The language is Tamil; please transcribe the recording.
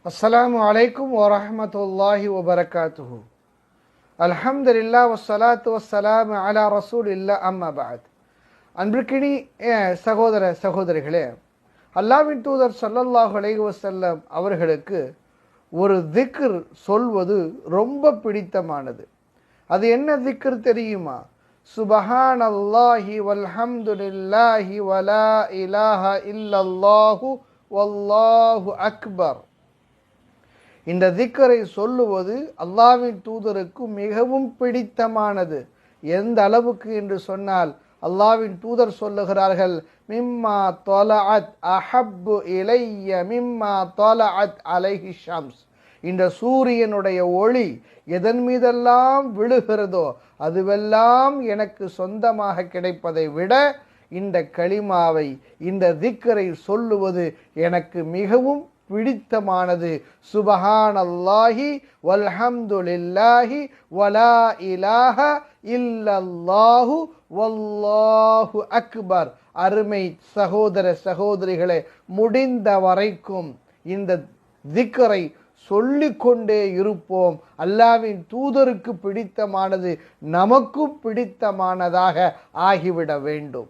அஸ்ஸலாமு அலைக்கும் வரஹ்மத்துல்லாஹி வபரகாத்துஹு. அல்ஹம்துலில்லாஹ் வஸ்ஸலாத்து வஸ்ஸலாமு அலா ரசூலில்லாஹ் அம்மா பஅத். அன்பிற்கினி சகோதர சகோதரிகளே, அல்லாஹ்வின் தூதர் ஸல்லல்லாஹு அலைஹி வஸல்லம் அவர்களுக்கு ஒரு திக்ர் சொல்வது ரொம்ப பிடித்தமானது. அது என்ன திக்ர் தெரியுமா? சுபஹானல்லாஹி வல்ஹம்துலில்லாஹி வலா இலாஹா இல்லல்லாஹு வல்லாஹு அக்பர். இந்த திக்கரை சொல்லுவது அல்லாஹ்வின் தூதருக்கு மிகவும் பிடித்தமானது. எந்த அளவுக்கு என்று சொன்னால், அல்லாஹ்வின் தூதர் சொல்லுகிறார்கள், மிம்மா தொலஅத் அஹப்பு இலைய மிம்மா தொலஅத் அலைஹி ஷம்ஸ். இந்த சூரியனுடைய ஒளி எதன் மீதெல்லாம் விழுகிறதோ அதுவெல்லாம் எனக்கு சொந்தமாக கிடைப்பதை விட இந்த கலிமாவை, இந்த திக்கரை சொல்லுவது எனக்கு மிகவும் பிடித்தமானது. சுபஹானல்லாஹி வல்ஹம்துலில்லாஹி வலா இலாஹா இல்லல்லாஹு வல்லாஹு அக்பர். அருமை சகோதர சகோதரிகளே, முடிந்த வரைக்கும் இந்த திக்கரை சொல்லிக்கொண்டே இருப்போம். அல்லாஹ்வின் தூதருக்கு பிடித்தமானது நமக்கும் பிடித்தமானதாக ஆகிவிட வேண்டும்.